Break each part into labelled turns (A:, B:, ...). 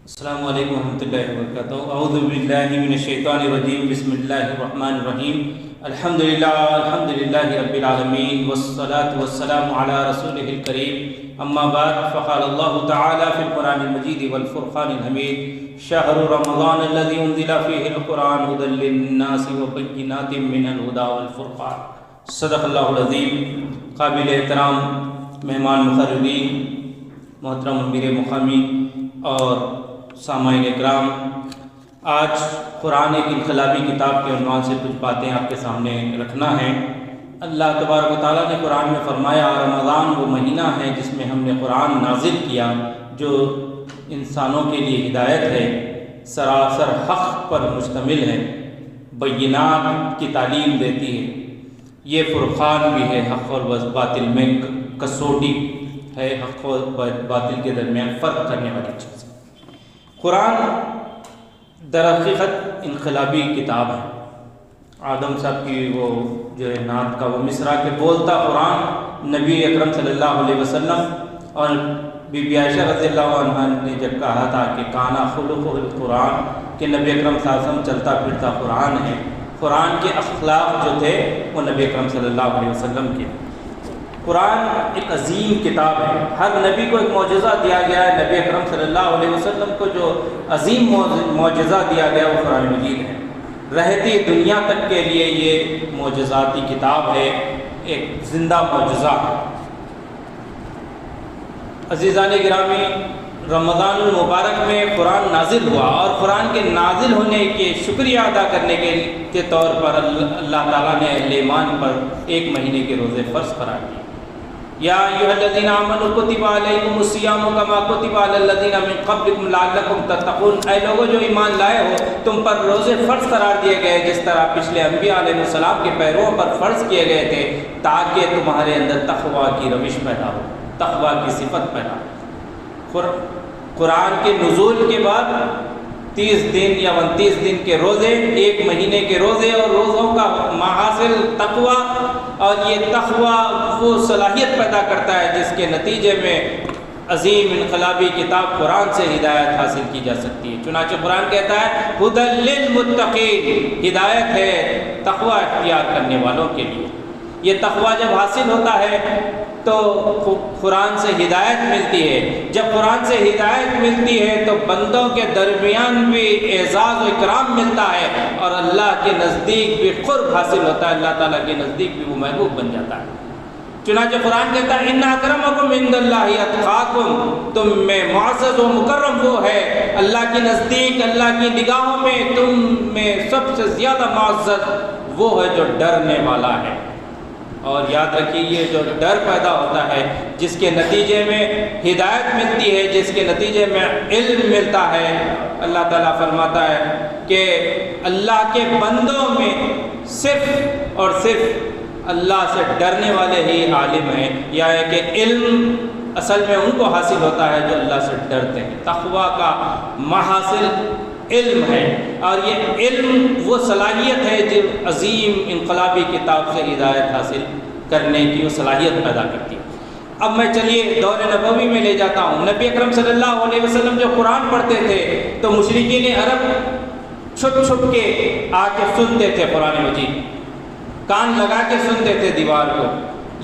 A: السلام علیکم ورحمۃ اللہ وبرکاتہ۔ اعوذ باللہ من الشیطان الرجیم، بسم اللہ الرحمن الرحیم۔ الحمدللہ رب العالمین، والصلاة والسلام علی رسولہ الکریم، اما بعد، فقال اللہ تعالی فی القرآن المجید والفرقان الحمید، شہر رمضان الذی انزل فیہ القرآن ھدی للناس وبینات من الھدی والفرقان۔ صدق اللہ العظیم۔ قابل احترام مہمان مقررین، محترم امیر مقامی اور سامعین اکرام، آج قرآن ایک انقلابی کتاب کے عنوان سے کچھ باتیں آپ کے سامنے رکھنا ہے۔ اللہ تبارک و تعالیٰ نے قرآن میں فرمایا، رمضان وہ مہینہ ہے جس میں ہم نے قرآن نازل کیا جو انسانوں کے لیے ہدایت ہے، سراسر حق پر مشتمل ہے، بینات کی تعلیم دیتی ہے، یہ فرقان بھی ہے، حق اور باطل میں کسوٹی ہے، حق اور باطل کے درمیان فرق کرنے والی چیز۔ قرآن در حقیقت انقلابی کتاب ہے۔ آدم صاحب کی وہ جو ہے نعت کا وہ مصرع کہ بولتا قرآن، نبی اکرم صلی اللہ علیہ وسلم اور بی بی عائشہ رضی اللہ عنہ نے جب کہا تھا کہ کانا خلقہ القرآن، کہ نبی اکرم صلی اللہ علیہ وسلم چلتا پھرتا قرآن ہے، قرآن کے اخلاق جو تھے وہ نبی اکرم صلی اللہ علیہ وسلم کے۔ قرآن ایک عظیم کتاب ہے، ہر نبی کو ایک معجزہ دیا گیا ہے، نبی اکرم صلی اللہ علیہ وسلم کو جو عظیم معجزہ دیا گیا وہ قرآن مجید ہے۔ رہتی دنیا تک کے لیے یہ معجزاتی کتاب ہے، ایک زندہ معجزہ۔ عزیزان گرامی، رمضان المبارک میں قرآن نازل ہوا اور قرآن کے نازل ہونے کے شکریہ ادا کرنے کے طور پر اللہ تعالیٰ نے اہل ایمان پر ایک مہینے کے روزے فرض قرار دیے۔ یا ایھا الذین آمنوا کتب علیکم الصیام کما کتب علی الذین من قبلکم لعلکم تتقون، اے لوگو جو ایمان لائے ہو، تم پر روزے فرض قرار دیے گئے جس طرح پچھلے انبیاء علیہ السلام کے پیرووں پر فرض کیے گئے تھے، تاکہ تمہارے اندر تقویٰ کی روش پیدا ہو، تقویٰ کی صفت پیدا ہو۔ قرآن کے نزول کے بعد 30 دن یا 29 دن کے روزے، ایک مہینے کے روزے اور روزوں کا محاصل تقویٰ، اور یہ تقویٰ وہ صلاحیت پیدا کرتا ہے جس کے نتیجے میں عظیم انقلابی کتاب قرآن سے ہدایت حاصل کی جا سکتی ہے۔ چنانچہ قرآن کہتا ہے ھدی للمتقین، ہدایت ہے تقویٰ اختیار کرنے والوں کے لیے۔ یہ تقویٰ جب حاصل ہوتا ہے تو قرآن سے ہدایت ملتی ہے، جب قرآن سے ہدایت ملتی ہے تو بندوں کے درمیان بھی اعزاز و اکرام ملتا ہے اور اللہ کے نزدیک بھی قرب حاصل ہوتا ہے، اللہ تعالیٰ کے نزدیک بھی وہ محبوب بن جاتا ہے۔ چنانچہ قرآن کہتا ہے ان اکرمکم عند اللہ اتقاکم، تم میں معزز و مکرم وہ ہے اللہ کے نزدیک، اللہ کی نگاہوں میں تم میں سب سے زیادہ معزز وہ ہے جو ڈرنے والا ہے۔ اور یاد رکھیے یہ جو ڈر پیدا ہوتا ہے، جس کے نتیجے میں ہدایت ملتی ہے، جس کے نتیجے میں علم ملتا ہے، اللہ تعالیٰ فرماتا ہے کہ اللہ کے بندوں میں صرف اور صرف اللہ سے ڈرنے والے ہی عالم ہیں، یا ہے کہ علم اصل میں ان کو حاصل ہوتا ہے جو اللہ سے ڈرتے ہیں۔ تقویٰ کا محاصل علم ہے، اور یہ علم وہ صلاحیت ہے جو عظیم انقلابی کتاب سے ہدایت حاصل کرنے کی وہ صلاحیت پیدا کرتی ہے۔ اب میں چلیے دور نبوی میں لے جاتا ہوں۔ نبی اکرم صلی اللہ علیہ وسلم جو قرآن پڑھتے تھے تو مشرکین عرب چھپ چھپ کے آ کے سنتے تھے، قرآن مجید کان لگا کے سنتے تھے دیوار کو۔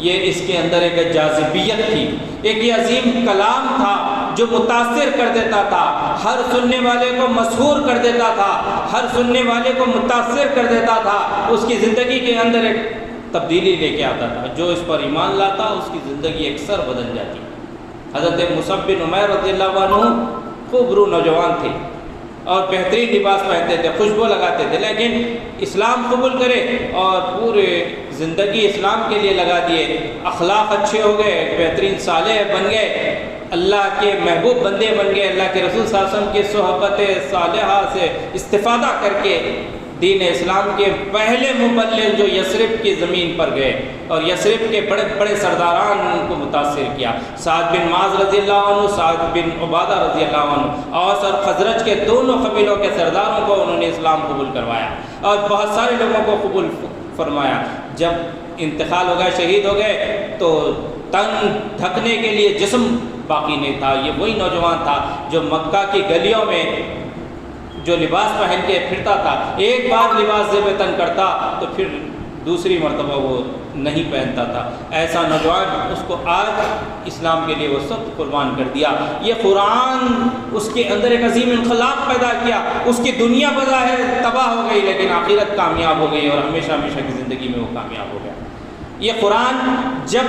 A: یہ اس کے اندر ایک جاذبیت تھی، ایک یہ عظیم کلام تھا جو متاثر کر دیتا تھا، ہر سننے والے کو مسحور کر دیتا تھا، ہر سننے والے کو متاثر کر دیتا تھا، اس کی زندگی کے اندر ایک تبدیلی لے کے آتا تھا۔ جو اس پر ایمان لاتا اس کی زندگی اکثر بدل جاتی۔ حضرت مصعب بن عمیر رضی اللہ عنہ خوب رو نوجوان تھے اور بہترین لباس پہنتے تھے، خوشبو لگاتے تھے، لیکن اسلام قبول کرے اور پورے زندگی اسلام کے لیے لگا دیے، اخلاق اچھے ہو گئے، بہترین صالح بن گئے، اللہ کے محبوب بندے بن گئے، اللہ کے رسول صلی اللہ علیہ وسلم کی صحبت صالحہ سے استفادہ کر کے دین اسلام کے پہلے مبلغ جو یثرب کی زمین پر گئے اور یثرب کے بڑے بڑے سرداران ان کو متاثر کیا۔ سعد بن معاذ رضی اللہ عنہ، سعد بن عبادہ رضی اللہ عنہ، اوس اور خزرج کے دونوں قبیلوں کے سرداروں کو انہوں نے اسلام قبول کروایا اور بہت سارے لوگوں کو قبول فرمایا۔ جب انتقال ہو گئے، شہید ہو گئے، تو تن ڈھکنے کے لیے، جسم باقی نہیں تھا۔ یہ وہی نوجوان تھا جو مکہ کی گلیوں میں جو لباس پہن کے پھرتا تھا، ایک بار لباس زیب تن کرتا تو پھر دوسری مرتبہ وہ نہیں پہنتا تھا۔ ایسا نوجوان، اس کو آج اسلام کے لیے وہ سب قربان کر دیا۔ یہ قرآن اس کے اندر ایک عظیم انقلاب پیدا کیا۔ اس کی دنیا بظاہر تباہ ہو گئی لیکن آخرت کامیاب ہو گئی اور ہمیشہ ہمیشہ کی زندگی میں وہ کامیاب ہو گیا۔ یہ قرآن جب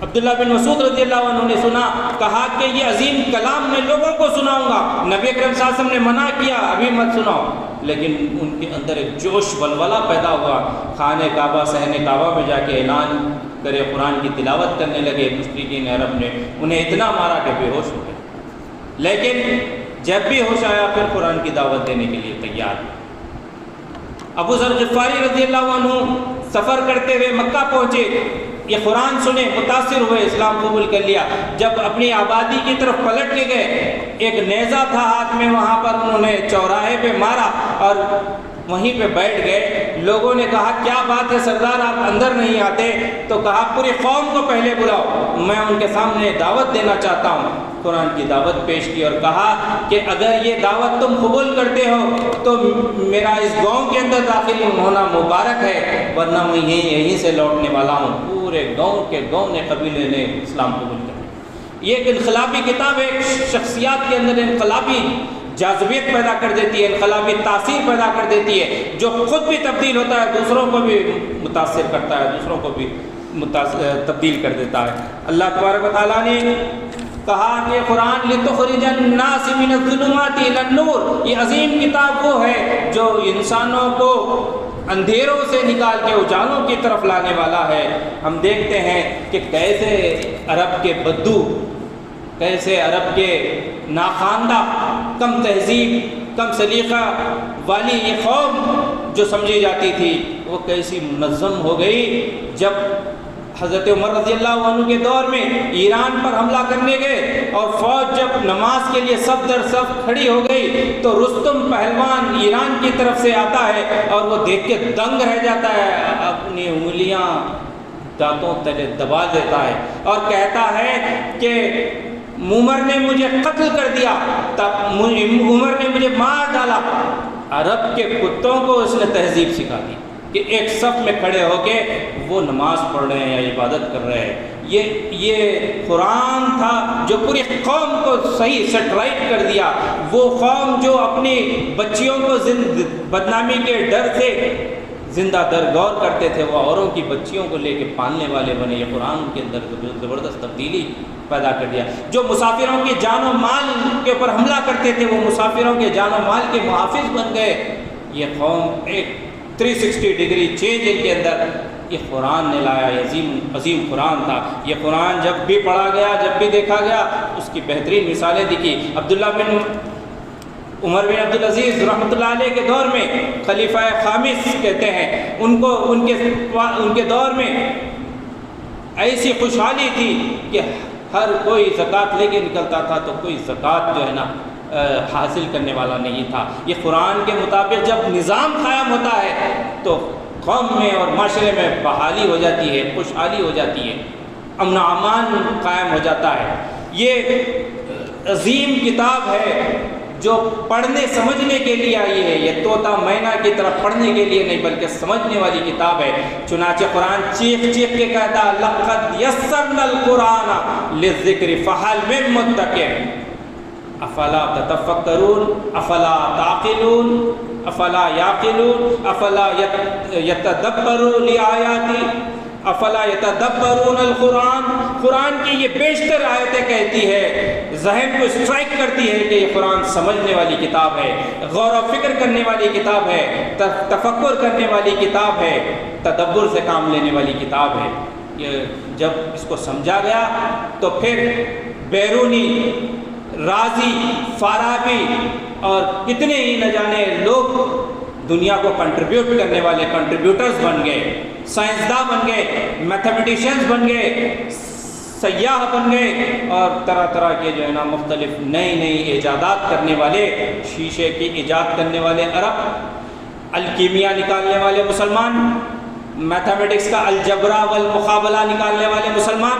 A: عبداللہ بن مسعود رضی اللہ عنہ نے سنا، کہا کہ یہ عظیم کلام میں لوگوں کو سناؤں گا۔ نبی اکرم صلی اللہ علیہ وسلم نے منع کیا، ابھی مت سناؤ، لیکن ان کے اندر ایک جوش ولولہ پیدا ہوا۔ خانہ کعبہ صحن کعبہ میں جا کے اعلان کرے قرآن کی تلاوت کرنے لگے۔ مشرکین عرب نے انہیں اتنا مارا کہ بے ہوش ہو گئے، لیکن جب بھی ہوش آیا پھر قرآن کی دعوت دینے کے لیے تیار۔ ابو ذر غفاری رضی اللہ عنہ سفر کرتے ہوئے مکہ پہنچے، یہ قرآن سنے، متاثر ہوئے، اسلام قبول کر لیا۔ جب اپنی آبادی کی طرف پلٹ کے گئے، ایک نیزہ تھا ہاتھ میں، وہاں پر انہوں نے چوراہے پہ مارا اور وہیں پہ بیٹھ گئے۔ لوگوں نے کہا کیا بات ہے سردار، آپ اندر نہیں آتے؟ تو کہا پوری قوم کو پہلے بلاؤ، میں ان کے سامنے دعوت دینا چاہتا ہوں۔ قرآن کی دعوت پیش کی اور کہا کہ اگر یہ دعوت تم قبول کرتے ہو تو میرا اس گاؤں کے اندر داخل ہونا مبارک ہے، ورنہ میں یہیں سے لوٹنے والا ہوں۔ پورے گاؤں نے قبیلے نے اسلام قبول کر لیا۔ یہ ایک انقلابی کتاب ہے، شخصیات کے اندر انقلابی جاذبیت پیدا کر دیتی ہے، انقلابی تاثیر پیدا کر دیتی ہے، جو خود بھی تبدیل ہوتا ہے، دوسروں کو بھی متاثر کرتا ہے، دوسروں کو بھی تبدیل کر دیتا ہے۔ اللہ تبارک و تعالیٰ نے کہا کہ قرآن لِتُخْرِجَ النَّاسِ مِنَ الظُّلُمَاتِ إِلَى النُّورِ، یہ عظیم کتاب وہ ہے جو انسانوں کو اندھیروں سے نکال کے اجالوں کی طرف لانے والا ہے۔ ہم دیکھتے ہیں کہ کیسے عرب کے بدو، کیسے عرب کے ناخواندہ، کم تہذیب، کم سلیقہ والی یہ قوم جو سمجھی جاتی تھی وہ کیسی منظم ہو گئی۔ جب حضرت عمر رضی اللہ عنہ کے دور میں ایران پر حملہ کرنے گئے اور فوج جب نماز کے لیے صف در صف کھڑی ہو گئی تو رستم پہلوان ایران کی طرف سے آتا ہے اور وہ دیکھ کے دنگ رہ جاتا ہے، اپنی انگلیاں دانتوں تلے دبا دیتا ہے اور کہتا ہے کہ عمر نے مجھے قتل کر دیا، تب عمر نے مجھے مار ڈالا۔ عرب کے کتوں کو اس نے تہذیب سکھا دی کہ ایک صف میں کھڑے ہو کے وہ نماز پڑھ رہے ہیں یا عبادت کر رہے ہیں۔ یہ قرآن تھا جو پوری قوم کو صحیح سیٹ رائٹ کر دیا۔ وہ قوم جو اپنی بچیوں کو بدنامی کے ڈر سے زندہ درگور کرتے تھے، وہ اوروں کی بچیوں کو لے کے پالنے والے بنے۔ یہ قرآن کے اندر زبردست تبدیلی پیدا کر دیا۔ جو مسافروں کی جان و مال کے اوپر حملہ کرتے تھے وہ مسافروں کے جان و مال کے محافظ بن گئے۔ یہ قوم ایک 360 ڈگری چینج ان کے اندر یہ قرآن نے لایا۔ یہ عظیم قرآن تھا۔ یہ قرآن جب بھی پڑھا گیا، جب بھی دیکھا گیا، اس کی بہترین مثالیں دکھی۔ عبداللہ بن عمر بن عبدالعزیز رحمۃ اللہ علیہ کے دور میں، خلیفہ خامس کہتے ہیں ان کے دور میں ایسی خوشحالی تھی کہ ہر کوئی زکوٰۃ لے کے نکلتا تھا تو کوئی زکوٰۃ جو ہے نا حاصل کرنے والا نہیں تھا۔ یہ قرآن کے مطابق جب نظام قائم ہوتا ہے تو قوم میں اور معاشرے میں بحالی ہو جاتی ہے، خوشحالی ہو جاتی ہے، امن و امان قائم ہو جاتا ہے۔ یہ عظیم کتاب ہے جو پڑھنے سمجھنے کے لیے آئی ہے۔ یہ طوطا مینا کی طرف پڑھنے کے لیے نہیں بلکہ سمجھنے والی کتاب ہے۔ چنانچہ قرآن چیخ چیخ کے کہتا لقد یسرنا القرآن للذکر فہل من مدکر افلا تتفکرون افلا تعقلون افلا یعقلون افلا یتدبرون آیاتی افلا یتدبرون القرآن۔ قرآن کی یہ بیشتر آیتیں کہتی ہے، ذہن کو اسٹرائک کرتی ہے کہ یہ قرآن سمجھنے والی کتاب ہے، غور و فکر کرنے والی کتاب ہے، تفکر کرنے والی کتاب ہے، تدبر سے کام لینے والی کتاب ہے۔ یہ جب اس کو سمجھا گیا تو پھر بیرونی، رازی، فارابی اور کتنے ہی نہ جانے لوگ دنیا کو کنٹریبیوٹ کرنے والے کنٹریبیوٹرز بن گئے، سائنسداں بن گئے، میتھمیٹیشینز بن گئے، سیاح بن گئے اور طرح طرح کے جو ہے نا مختلف نئی ایجادات کرنے والے، شیشے کی ایجاد کرنے والے عرب، الکیمیا نکالنے والے مسلمان، میتھمیٹکس کا الجبرا والمقابلہ نکالنے والے مسلمان،